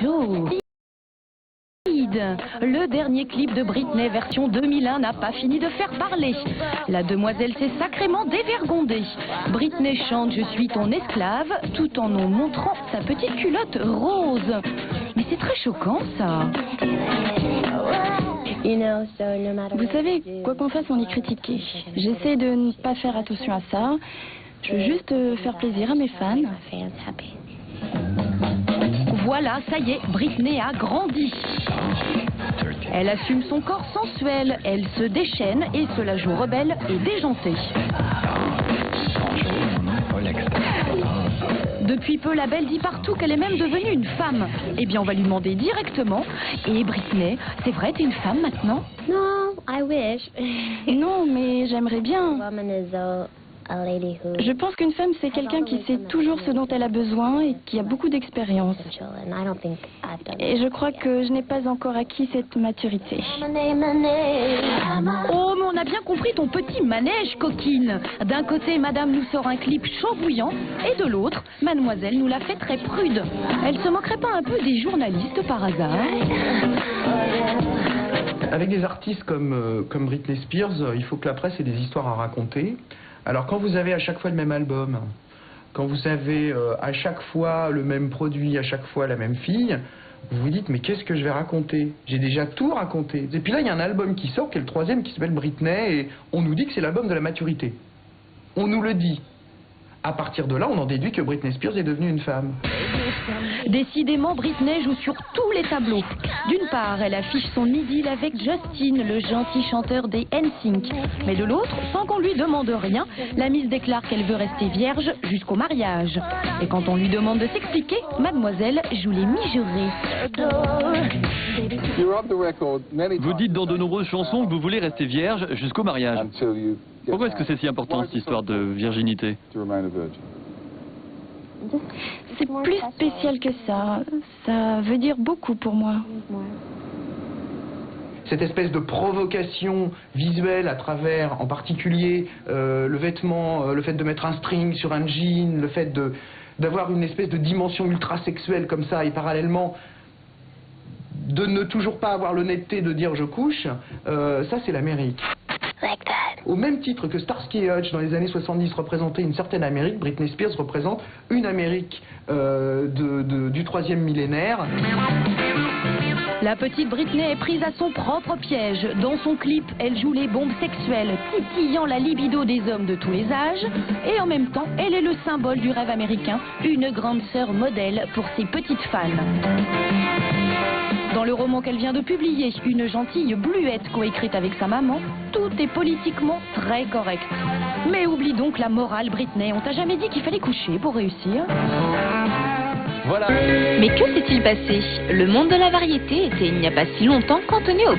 chaud. Le dernier clip de Britney version 2001 n'a pas fini de faire parler. La demoiselle s'est sacrément dévergondée. Britney chante « Je suis ton esclave » tout en nous montrant sa petite culotte rose. Mais c'est très choquant ça. Vous savez, quoi qu'on fasse, on est critiqué. J'essaie de ne pas faire attention à ça. Je veux juste faire plaisir à mes fans. Voilà, ça y est, Britney a grandi. Elle assume son corps sensuel, elle se déchaîne et se la joue rebelle et déjantée. Depuis peu, la belle dit partout qu'elle est même devenue une femme. Eh bien, on va lui demander directement. Et Britney, c'est vrai, t'es une femme maintenant? No, I wish. Non, mais j'aimerais bien. Woman is a lady who Je pense qu'une femme, c'est quelqu'un qui sait toujours ce dont elle a besoin et qui a beaucoup d'expérience. and I don't think I've done Et je crois que je n'ai pas encore acquis cette maturité. Oh, mais on a bien compris ton petit manège, coquine. D'un côté, madame nous sort un clip chaud bouillant, et de l'autre, mademoiselle nous l'a fait très prude. Elle se moquerait pas un peu des journalistes par hasard? Avec des artistes comme Britney Spears, il faut que la presse ait des histoires à raconter. Alors quand vous avez à chaque fois le même album, quand vous avez à chaque fois le même produit, à chaque fois la même fille, vous vous dites mais qu'est-ce que je vais raconter? J'ai déjà tout raconté. Et puis là il y a un album qui sort, qui est le troisième, qui s'appelle Britney, et on nous dit que c'est l'album de la maturité. On nous le dit. À partir de là, on en déduit que Britney Spears est devenue une femme. Décidément, Britney joue sur tous les tableaux. D'une part, elle affiche son idylle avec Justin, le gentil chanteur des NSYNC. Mais de l'autre, sans qu'on lui demande rien, la Miss déclare qu'elle veut rester vierge jusqu'au mariage. Et quand on lui demande de s'expliquer, mademoiselle joue les mijaurées. Vous dites dans de nombreuses chansons que vous voulez rester vierge jusqu'au mariage. Pourquoi est-ce que c'est si important cette histoire de virginité? C'est plus spécial que ça. Ça veut dire beaucoup pour moi. Cette espèce de provocation visuelle à travers, en particulier, le vêtement, le fait de mettre un string sur un jean, le fait d'avoir une espèce de dimension ultra sexuelle comme ça, et parallèlement de ne toujours pas avoir l'honnêteté de dire je couche, ça c'est l'Amérique. Au même titre que Starsky et Hutch dans les années 70 représentaient une certaine Amérique, Britney Spears représente une Amérique du troisième millénaire. La petite Britney est prise à son propre piège. Dans son clip, elle joue les bombes sexuelles, titillant la libido des hommes de tous les âges. Et en même temps, elle est le symbole du rêve américain, une grande sœur modèle pour ses petites fans. Dans le roman qu'elle vient de publier, une gentille bluette coécrite avec sa maman, tout est politiquement très correct. Mais oublie donc la morale, Britney. On t'a jamais dit qu'il fallait coucher pour réussir? Voilà. Mais que s'est-il passé? Le monde de la variété était il n'y a pas si longtemps cantonné au